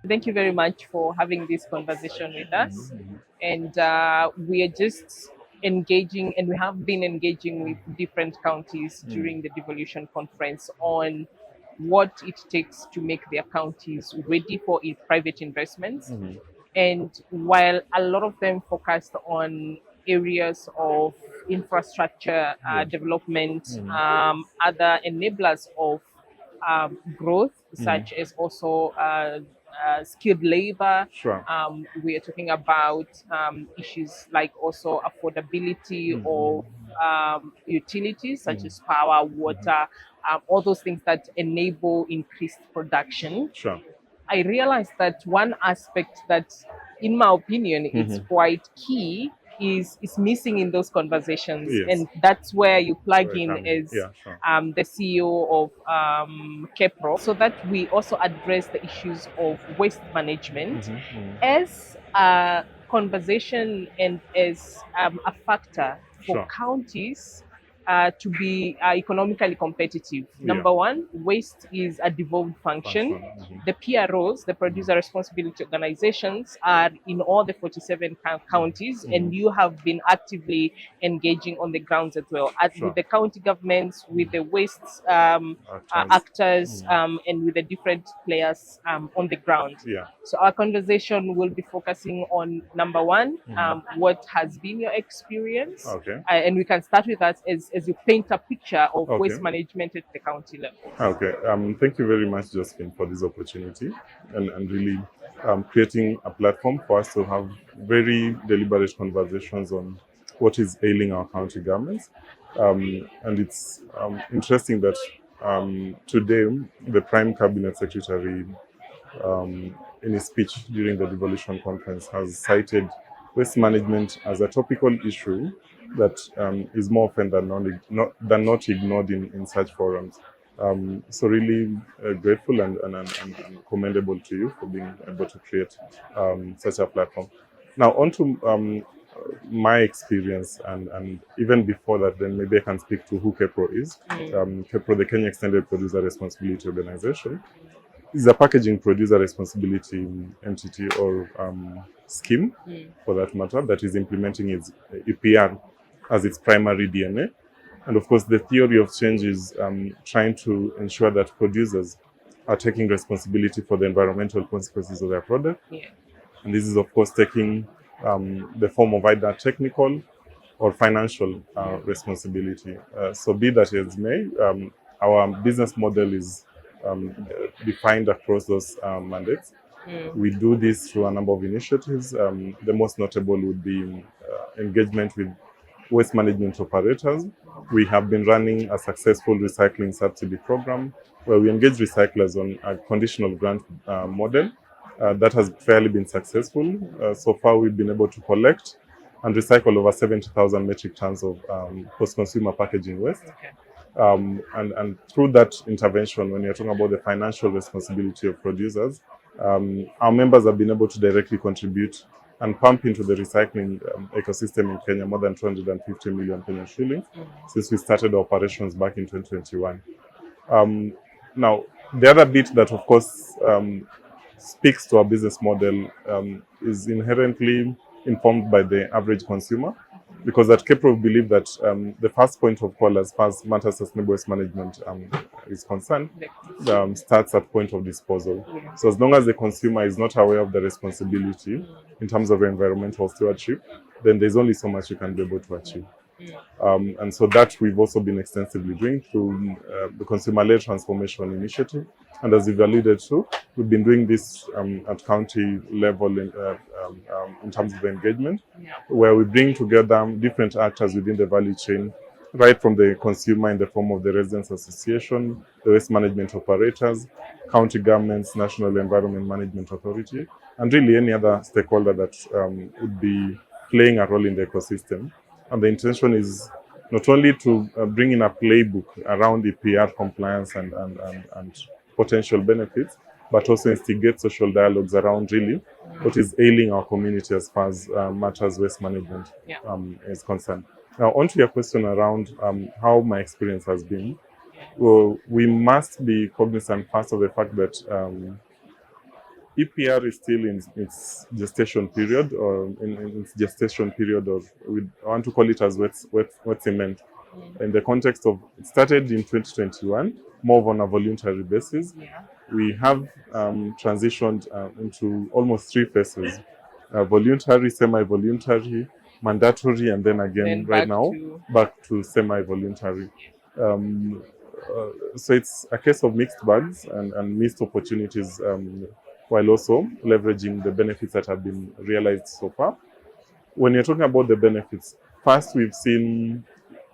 Thank you very much for having this conversation with us. And we are just engaging, and we have been engaging with different counties during the devolution conference on what it takes to make their counties ready for private investments. And while a lot of them focused on areas of infrastructure development, other enablers of growth, such as also skilled labor. Sure. We are talking about issues like also affordability of utilities such as power, water, all those things that enable increased production. Sure. I realized that one aspect that, in my opinion, it's quite key is missing in those conversations, Yes. and that's where you plug Where in come- as yeah, sure. the CEO of KEPRO, so that we also address the issues of waste management as a conversation and as a factor for Sure. counties to be economically competitive. Yeah. Number one, waste is a devolved function. The PROs, the producer responsibility organizations, are in all the 47 counties, and you have been actively engaging on the grounds as well, Sure. with the county governments, with the waste Actors. actors, and with the different players on the ground. Yeah. So our conversation will be focusing on number one, what has been your experience, Okay. and we can start with that as you paint a picture of Okay. waste management at the county level. Okay. Thank you very much, Josephine, for this opportunity and really creating a platform for us to have very deliberate conversations on what is ailing our county governments. And it's interesting that today the Prime Cabinet Secretary, in his speech during the devolution conference, has cited waste management as a topical issue that is more often than not ignored in such forums. So really grateful and commendable to you for being able to create such a platform. Now on to my experience, and even before that, then maybe I can speak to who KEPRO is. KEPRO, the Kenya Extended Producer Responsibility Organization, is a packaging producer responsibility entity or scheme, for that matter, that is implementing its EPR as its primary DNA. And of course, the theory of change is trying to ensure that producers are taking responsibility for the environmental consequences of their product. Yeah. And this is, of course, taking the form of either technical or financial responsibility. So be that as may, our business model is defined across those mandates. We do this through a number of initiatives. The most notable would be engagement with waste management operators. We have been running a successful recycling subsidy program where we engage recyclers on a conditional grant model that has fairly been successful. So far, we've been able to collect and recycle over 70,000 metric tons of post-consumer packaging waste. Okay. And through that intervention, when you're talking about the financial responsibility of producers, our members have been able to directly contribute and pump into the recycling ecosystem in Kenya more than 250 million Kenyan shillings since we started operations back in 2021. Now, the other bit that, of course, speaks to our business model is inherently informed by the average consumer, because at KEPRO we believe that the first point of call as far as matters sustainable waste management is concerned starts at point of disposal. So as long as the consumer is not aware of the responsibility in terms of environmental stewardship, then there's only so much you can be able to achieve. And so that we've also been extensively doing through the consumer-led transformation initiative. And as you've alluded to, we've been doing this at county level in terms of engagement, where we bring together different actors within the value chain, right from the consumer in the form of the Residents Association, the waste management operators, county governments, National Environment Management Authority, and really any other stakeholder that would be playing a role in the ecosystem. And the intention is not only to bring in a playbook around EPR compliance and potential benefits, but also instigate social dialogues around really what is ailing our community as far as matters waste management is concerned. Now, on to your question around how my experience has been. Well, we must be cognizant first of the fact that EPR is still in its gestation period, or in its gestation period, or I want to call it as wet cement. In the context of, it started in 2021, more on a voluntary basis. Yeah. We have transitioned into almost 3 phases: voluntary, semi-voluntary, mandatory, and then again right now back to semi-voluntary. So it's a case of mixed bags and missed opportunities, while also leveraging the benefits that have been realized so far. When you're talking about the benefits, first we've seen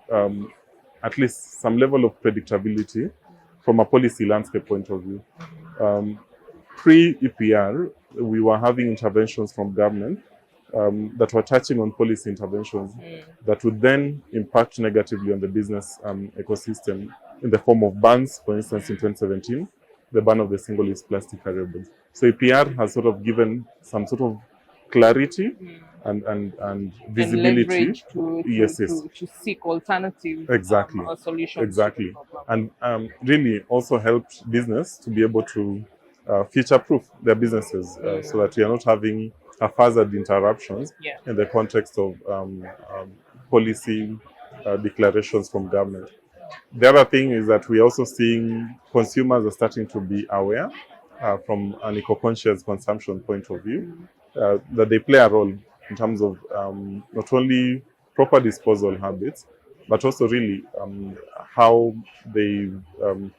at least some level of predictability from a policy landscape point of view. Pre-EPR, we were having interventions from government that were touching on policy interventions that would then impact negatively on the business ecosystem in the form of bans. For instance, in 2017, the ban of the single-use plastic carrier bags. So EPR has sort of given some sort of clarity and visibility, and to seek alternative solutions. Exactly. And really also helped business to be able to future-proof their businesses, so that we are not having haphazard interruptions in the context of policy declarations from government. The other thing is that we're also seeing consumers are starting to be aware from an eco-conscious consumption point of view, that they play a role in terms of not only proper disposal habits, but also really how they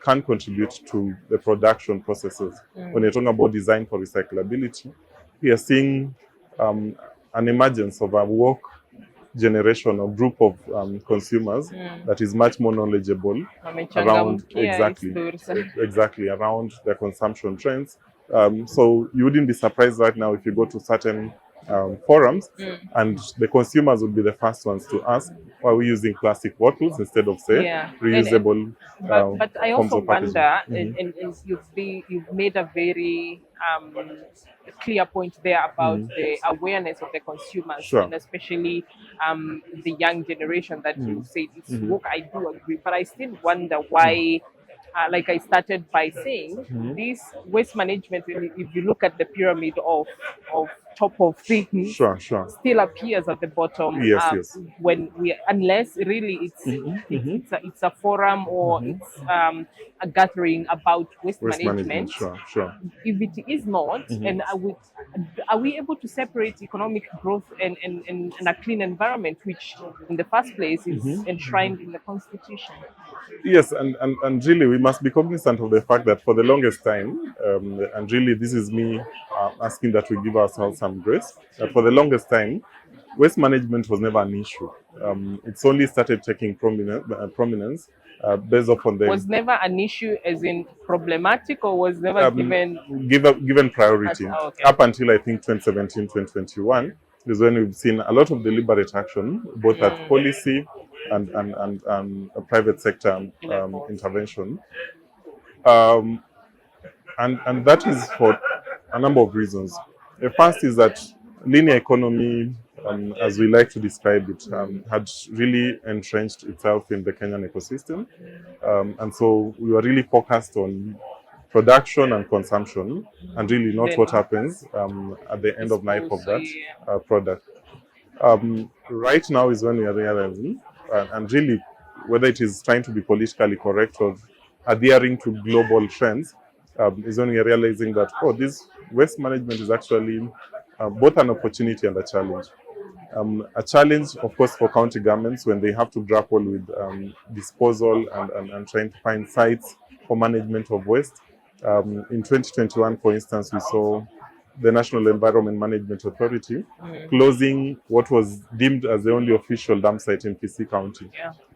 can contribute to the production processes. When you're talking about design for recyclability, we are seeing an emergence of a woke generation or group of consumers that is much more knowledgeable around exactly around their consumption trends. So you wouldn't be surprised right now if you go to certain forums and the consumers would be the first ones to ask, why are we using plastic bottles instead of, say, reusable but I also wonder, and you've made a very clear point there about the awareness of the consumers, and especially the young generation that you said it's woke. I do agree, but I still wonder why. Like I started by saying, this waste management, if you look at the pyramid of top of things, still appears at the bottom. When we, unless really it's a forum or it's a gathering about waste management. If it is not, and are we able to separate economic growth and a clean environment, which in the first place is enshrined in the Constitution? Yes, and really we must be cognizant of the fact that for the longest time, and really this is me asking that we give ourselves some grace, that for the longest time, waste management was never an issue. It's only started taking prominence based upon the... Was never an issue as in problematic, or was never given priority. Up until I think 2017, 2021, is when we've seen a lot of deliberate action, both at policy and a private sector intervention. And that is for a number of reasons. The first is that linear economy, as we like to describe it, had really entrenched itself in the Kenyan ecosystem. And so we were really focused on production and consumption, and really not what happens at the end of life of that product. Right now is when we are realizing, and really whether it is trying to be politically correct or adhering to global trends, is when we are realizing that, this waste management is actually both an opportunity and a challenge. A challenge, of course, for county governments when they have to grapple with disposal and trying to find sites for management of waste. In 2021, for instance, we saw the National Environment Management Authority closing what was deemed as the only official dump site in Kisii County.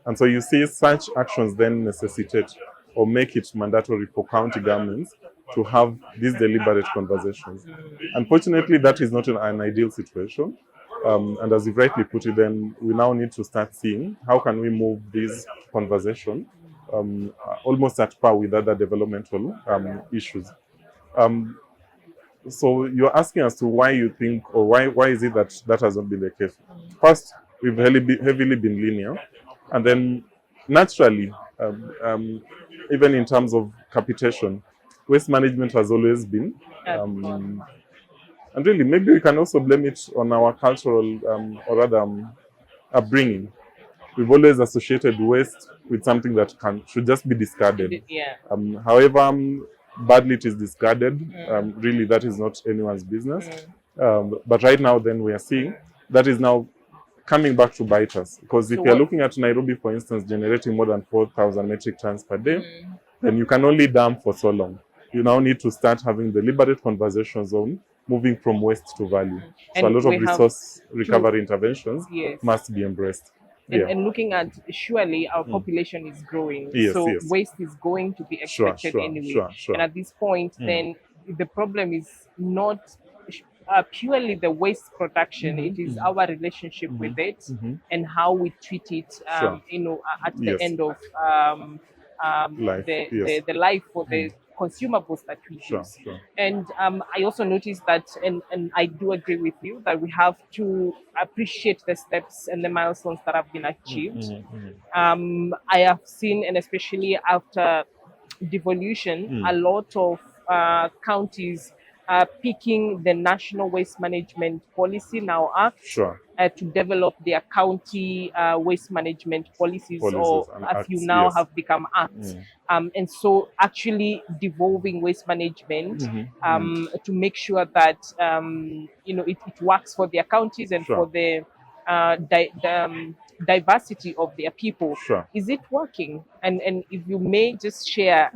And so you see such actions then necessitate or make it mandatory for county governments to have these deliberate conversations. Unfortunately, that is not an ideal situation. And as you rightly put it, then we now need to start seeing how can we move this conversation almost at par with other developmental issues. So you're asking as to why you think, or why is it that that has not been the case? First, we've heavily been linear, and then naturally, even in terms of capitation, waste management has always been. And really, maybe we can also blame it on our cultural or rather upbringing. We've always associated waste with something that should just be discarded. Yeah. However badly it is discarded, really that is not anyone's business. But right now then we are seeing that is now coming back to bite us. Because if you're looking at Nairobi, for instance, generating more than 4,000 metric tons per day, then you can only dump for so long. You now need to start having deliberate conversations on moving from waste to value. So a lot of resource recovery interventions must be embraced. And looking at, surely our population is growing, so waste is going to be expected anyway. And at this point, then the problem is not purely the waste production, it is our relationship with it and how we treat it, you know, at the end of the life for the consumables that we use. And I also noticed that, and I do agree with you, that we have to appreciate the steps and the milestones that have been achieved. I have seen, and especially after devolution, a lot of counties picking the National Waste Management Policy Now Act to develop their county waste management policies or as you now have become acts. And so actually devolving waste management to make sure that you know, it works for their counties and for the diversity of their people. Is it working? And if you may just share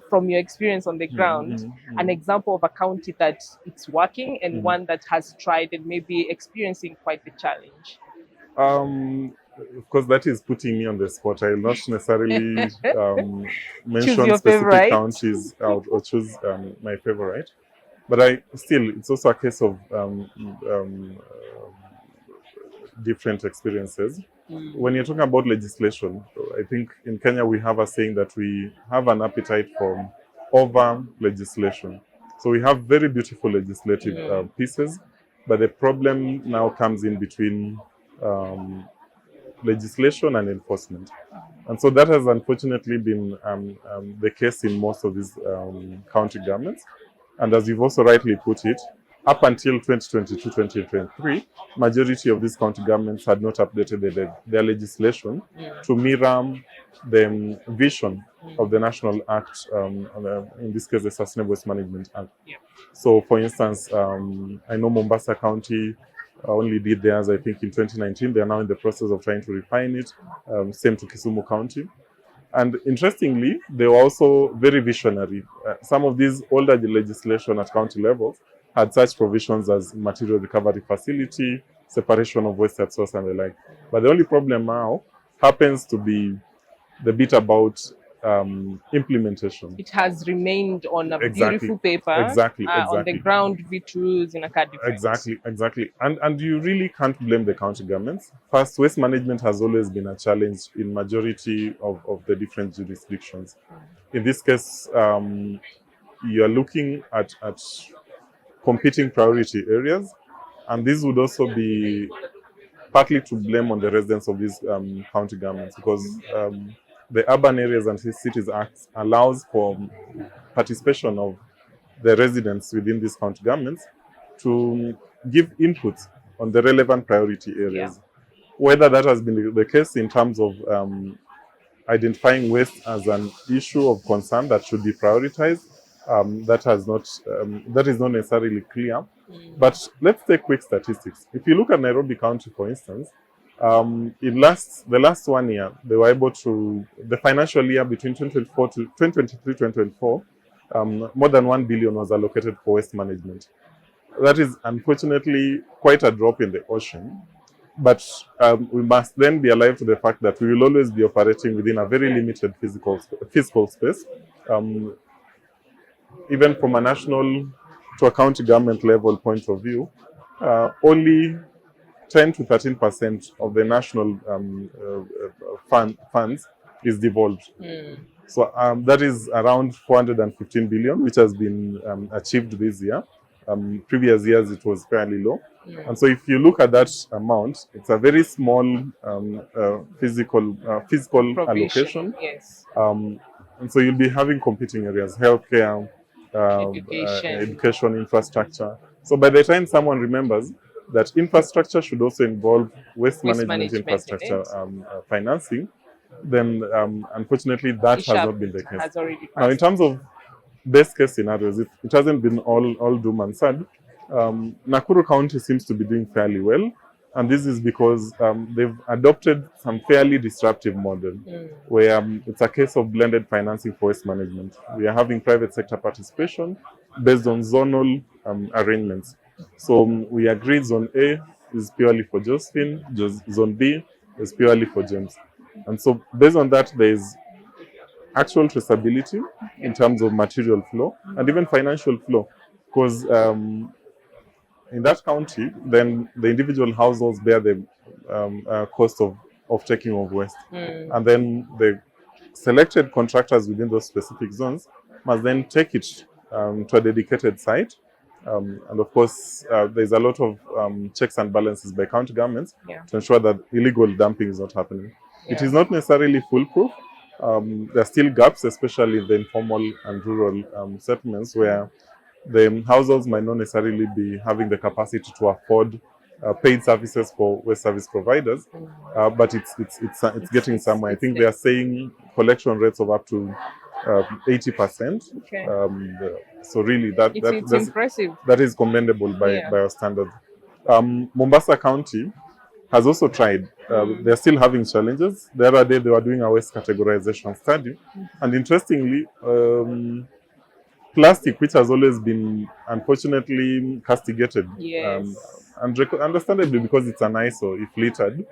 from your experience on the ground an example of a county that it's working and one that has tried and maybe experiencing quite the challenge. Of course, that is putting me on the spot. I will not necessarily mention specific counties or choose my favorite, but it's also a case of different experiences. When you're talking about legislation, I think in Kenya we have a saying that we have an appetite for over legislation. So we have very beautiful legislative pieces, but the problem now comes in between legislation and enforcement. And so that has unfortunately been the case in most of these county governments. And as you've also rightly put it, up until 2022-2023, majority of these county governments had not updated their legislation to mirror the vision of the National Act, in this case, the Sustainable Waste Management Act. So, for instance, I know Mombasa County only did theirs, I think, in 2019. They are now in the process of trying to refine it. Same to Kisumu County. And interestingly, they were also very visionary. Some of these older legislation at county levels had such provisions as material recovery facility, separation of waste at source and the like. But the only problem now happens to be the bit about implementation. It has remained on a beautiful paper. On the ground, V2s in a card defect. Exactly. And you really can't blame the county governments. First, waste management has always been a challenge in majority of the different jurisdictions. In this case, you're looking at competing priority areas, and this would also be partly to blame on the residents of these county governments, because the Urban Areas and Cities Act allows for participation of the residents within these county governments to give input on the relevant priority areas. Whether that has been the case in terms of identifying waste as an issue of concern that should be prioritized, that is not necessarily clear. But let's take quick statistics. If you look at Nairobi County, for instance, in the last 1 year, they were able to, the financial year between 2024 to 2023-2024, more than 1 billion was allocated for waste management. That is unfortunately quite a drop in the ocean. But we must then be alive to the fact that we will always be operating within a very limited fiscal space. Even from a national to a county government level point of view, only 10 to 13% of the national funds is devolved. So that is around 415 billion, which has been achieved this year. Previous years it was fairly low. And so if you look at that amount, it's a very small physical allocation. And so you'll be having competing areas: healthcare, education. infrastructure. So by the time someone remembers that infrastructure should also involve waste management infrastructure financing, then unfortunately that has not been the case. Now, in terms of best case scenarios, it hasn't been all doom and sad. Nakuru County seems to be doing fairly well, and this is because they've adopted some fairly disruptive model where it's a case of blended financing for waste management. We are having private sector participation based on zonal arrangements. So we agreed Zone A is purely for Josephine, Zone B is purely for James. And so based on that, there is actual traceability in terms of material flow and even financial flow, because in that county, then the individual households bear the cost of taking of waste. And then the selected contractors within those specific zones must then take it to a dedicated site. And of course, there's a lot of checks and balances by county governments to ensure that illegal dumping is not happening. It is not necessarily foolproof. There are still gaps, especially in the informal and rural settlements, where the households might not necessarily be having the capacity to afford paid services for waste service providers, but it's getting somewhere. I think they are saying collection rates of up to 80%. Okay. So really, that's impressive. That is commendable by our standards. Mombasa County has also tried. They're still having challenges. The other day, they were doing a waste categorization study, and interestingly, plastic, which has always been unfortunately castigated, and understandably because it's an ISO, if littered,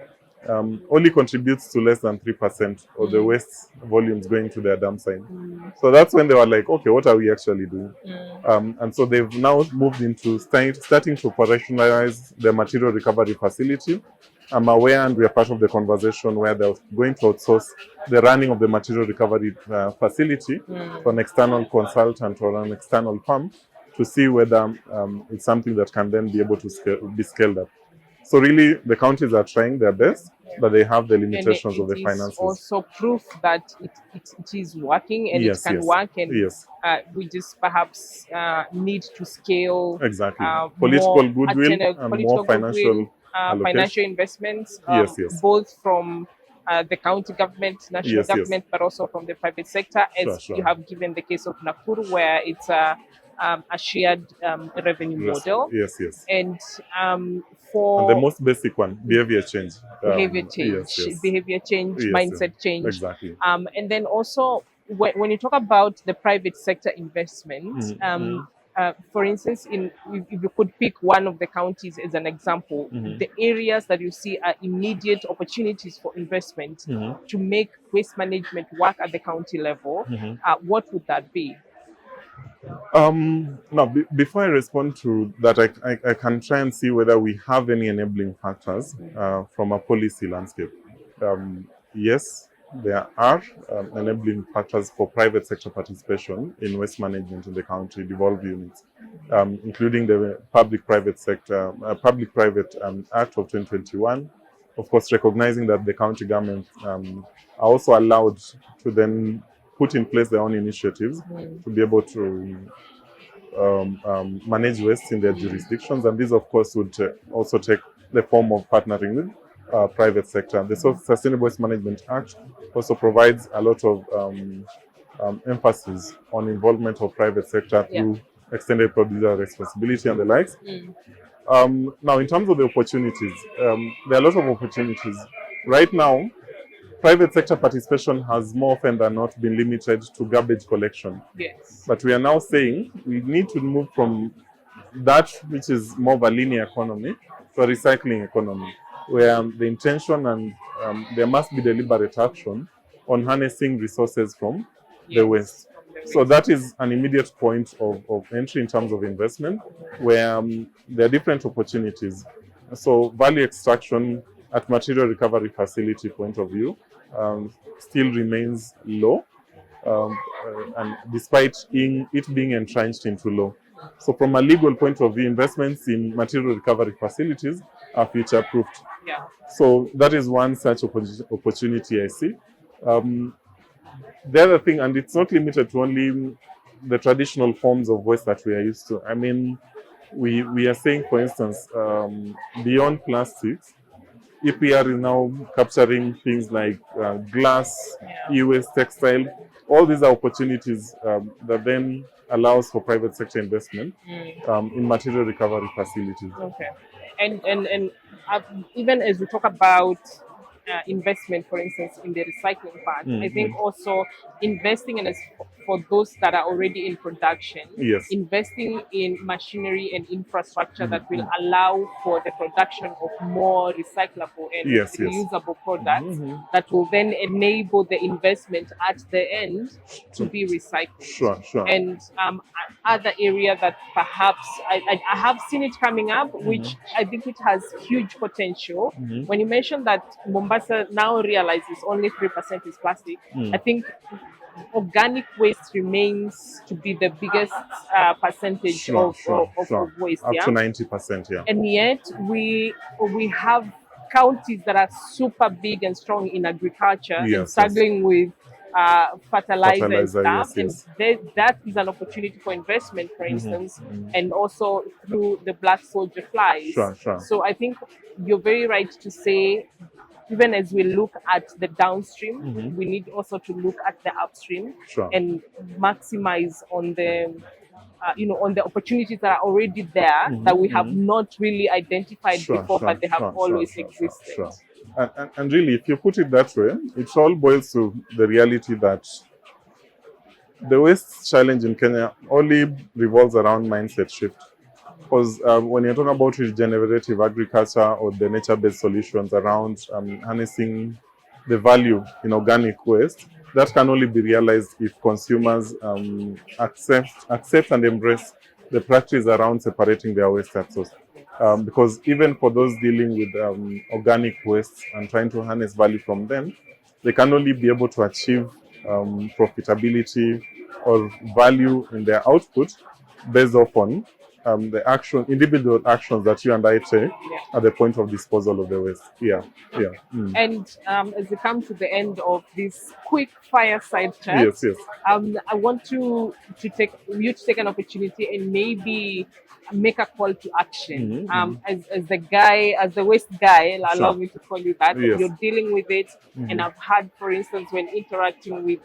only contributes to less than 3% of the waste volumes going to their dump site. So that's when they were like, okay, what are we actually doing? And so they've now moved into starting to operationalize the material recovery facility. I'm aware, and we are part of the conversation, where they're going to outsource the running of the material recovery facility to an external consultant or an external firm to see whether it's something that can then be able to be scaled up. So really, the counties are trying their best, but they have the limitations of the finances. It is also proof that it is working, and it can work, and we just perhaps need to scale political goodwill and more financial investments, both from the county government, national government, but also from the private sector, as you have given the case of Nakuru, where it's a shared revenue model. And for the most basic one, behavior change. Behavior change, mindset change. And then also, when you talk about the private sector investment, for instance, if you could pick one of the counties as an example, the areas that you see are immediate opportunities for investment to make waste management work at the county level, what would that be? Now, before I respond to that, I can try and see whether we have any enabling factors from a policy landscape. Yes, there are enabling factors for private sector participation in waste management in the country, devolved units, including the Public-Private Act of 2021. Of course, recognizing that the county government are also allowed to then put in place their own initiatives to be able to manage waste in their jurisdictions. And this, of course, would also take the form of partnering with private sector. The Sustainable Waste Management Act also provides a lot of emphasis on involvement of private sector through extended producer responsibility and the likes. Now, in terms of the opportunities, there are a lot of opportunities. Right now, private sector participation has more often than not been limited to garbage collection. But we are now saying we need to move from that, which is more of a linear economy, to a recycling economy, where the intention and there must be deliberate action on harnessing resources from the waste. So that is an immediate point of entry in terms of investment, where there are different opportunities. So value extraction at material recovery facility point of view still remains low, and despite it being entrenched into law. So from a legal point of view, investments in material recovery facilities are future-proofed. So that is one such opportunity I see. The other thing, and it's not limited to only the traditional forms of waste that we are used to. I mean, we are saying, for instance, beyond plastics, EPR is now capturing things like glass, e-waste, textile. All these are opportunities that then allows for private sector investment in material recovery facilities. Okay. And even as we talk about investment, for instance, in the recycling part, I think also investing in for those that are already in production, Yes. investing in machinery and infrastructure that will allow for the production of more recyclable and reusable products that will then enable the investment at the end to be recycled. Sure. And other area that perhaps I have seen it coming up, which I think it has huge potential. When you mentioned that Mombasa now realizes only 3% is plastic, I think organic waste remains to be the biggest percentage of waste. Up to 90%, yeah. And yet we have counties that are super big and strong in agriculture and struggling with fertilizer and stuff. Yes. And that is an opportunity for investment, for instance, and also through the black soldier flies. Sure. So I think you're very right to say, even as we look at the downstream, we need also to look at the upstream and maximize on the on the opportunities that are already there that we have not really identified before, but they have always existed. And really, if you put it that way, it all boils to the reality that the waste challenge in Kenya only revolves around mindset shift. Because when you're talking about regenerative agriculture or the nature-based solutions around harnessing the value in organic waste, that can only be realized if consumers accept and embrace the practice around separating their waste at source. Because even for those dealing with organic waste and trying to harness value from them, they can only be able to achieve profitability or value in their output based upon the individual actions that you and I take at the point of disposal of the waste. And as we come to the end of this quick fireside chat, I want to take an opportunity and maybe make a call to action. As the waste guy, allow me to call you that. You're dealing with it, and I've had, for instance, when interacting with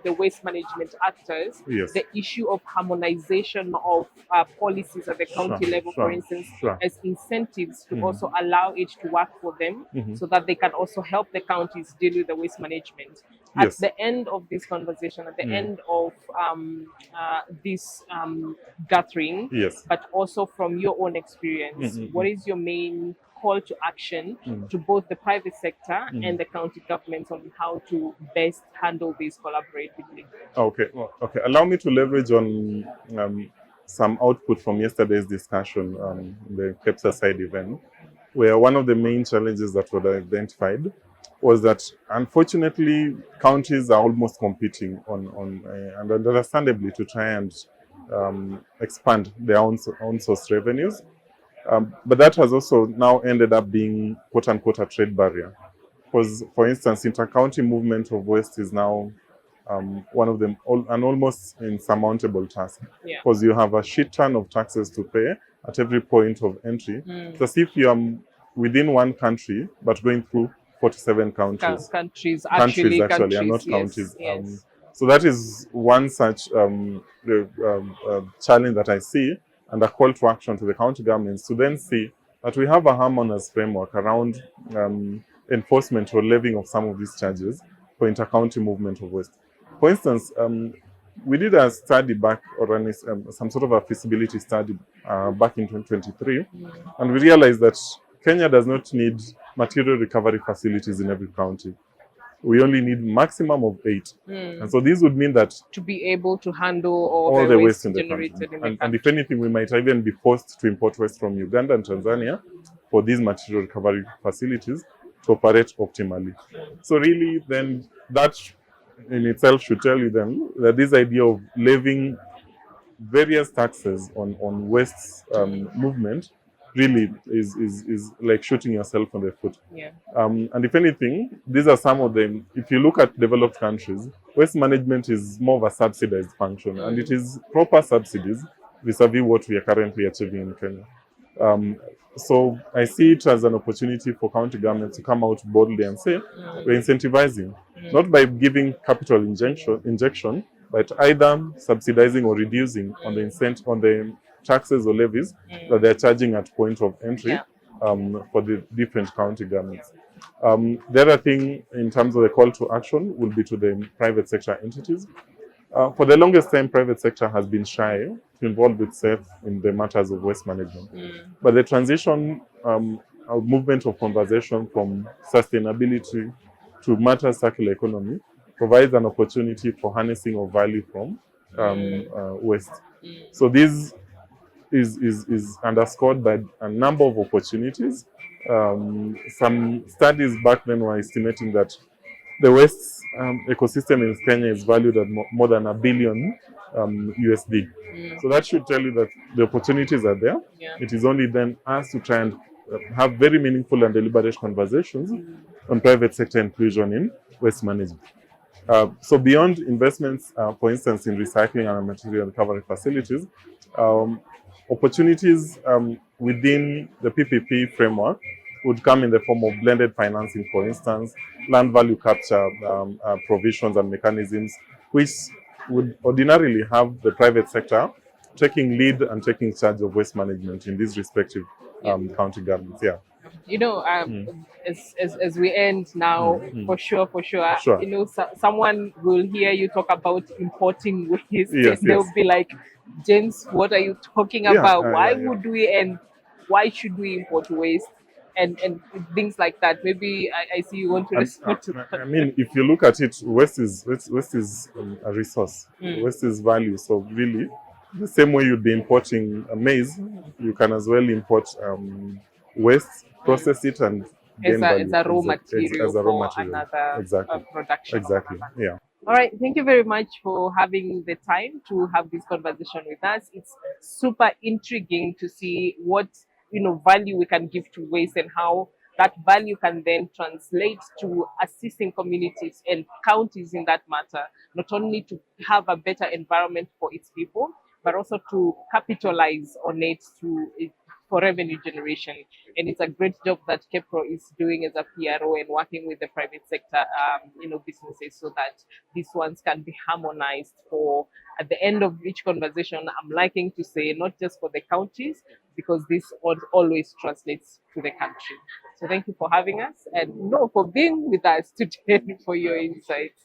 the waste management actors, the issue of harmonization of policies at the county level, for instance, as incentives to also allow it to work for them, so that they can also help the counties deal with the waste management. At the end of this conversation, at the end of this gathering, but also from your own experience, what is your main call to action to both the private sector and the county governments on how to best handle this collaboratively? Okay. Allow me to leverage on some output from yesterday's discussion, the KEPSA side event, where one of the main challenges that were identified was that, unfortunately, counties are almost competing on and understandably, to try and expand their own source revenues. But that has also now ended up being, quote unquote, a trade barrier. Because, for instance, inter-county movement of waste is now one of them, an almost insurmountable task. Because you have a shit ton of taxes to pay at every point of entry. It's as if you are within one country, but going through 47 counties. Countries actually are not counties. So that is one such challenge that I see, and a call to action to the county governments to then see that we have a harmonious framework around enforcement or levying of some of these charges for inter-county movement of waste. For instance, we did a study back, or some sort of a feasibility study back in 2023, and we realized that Kenya does not need material recovery facilities in every county. We only need maximum of 8. And so this would mean that to be able to handle all the waste generated in the country. And if anything, we might even be forced to import waste from Uganda and Tanzania for these material recovery facilities to operate optimally. So really, then that in itself should tell you then that this idea of levying various taxes on waste movement really is like shooting yourself on the foot. Yeah. And if anything, these are some of them. If you look at developed countries, waste management is more of a subsidized function, and it is proper subsidies vis-a-vis what we are currently achieving in Kenya. So I see it as an opportunity for county governments to come out boldly and say, we're incentivizing, not by giving capital injection, but either subsidizing or reducing on the taxes or levies that they're charging at point of entry for the different county governments. The other thing in terms of the call to action will be to the private sector entities. For the longest time, private sector has been shy to involve itself in the matters of waste management. But the transition, movement of conversation from sustainability to matters circular economy provides an opportunity for harnessing of value from waste. So this is underscored by a number of opportunities. Some studies back then were estimating that the waste ecosystem in Kenya is valued at more than $1 billion USD. So that should tell you that the opportunities are there. It is only then us to try and have very meaningful and deliberate conversations on private sector inclusion in waste management. So beyond investments, for instance, in recycling and material recovery facilities, opportunities within the PPP framework would come in the form of blended financing, for instance, land value capture provisions and mechanisms, which would ordinarily have the private sector taking lead and taking charge of waste management in these respective county governments. Yeah. You know, as we end now, for sure, Sure. you know, someone will hear you talk about importing waste, Yes, and they'll yes. be like, James, what are you talking Yeah, about? Why yeah. would we, and why should we import waste? And things like that. Maybe I see you want to respond to that. I mean, if you look at it, waste is a resource. Waste is value. So really, the same way you'd be importing maize, you can as well import waste, process it, and gain value. As a raw material as a raw for material. another Exactly. production. Exactly. Yeah. All right. Thank you very much for having the time to have this conversation with us. It's super intriguing to see what, you know, value we can give to waste and how that value can then translate to assisting communities and counties in that matter, not only to have a better environment for its people, but also to capitalize on it for revenue generation. And it's a great job that KEPRO is doing as a PRO and working with the private sector, you know, businesses, so that these ones can be harmonized for, at the end of each conversation, I'm liking to say, not just for the counties, because this always translates to the country. So thank you for having us, and for being with us today, for your insights.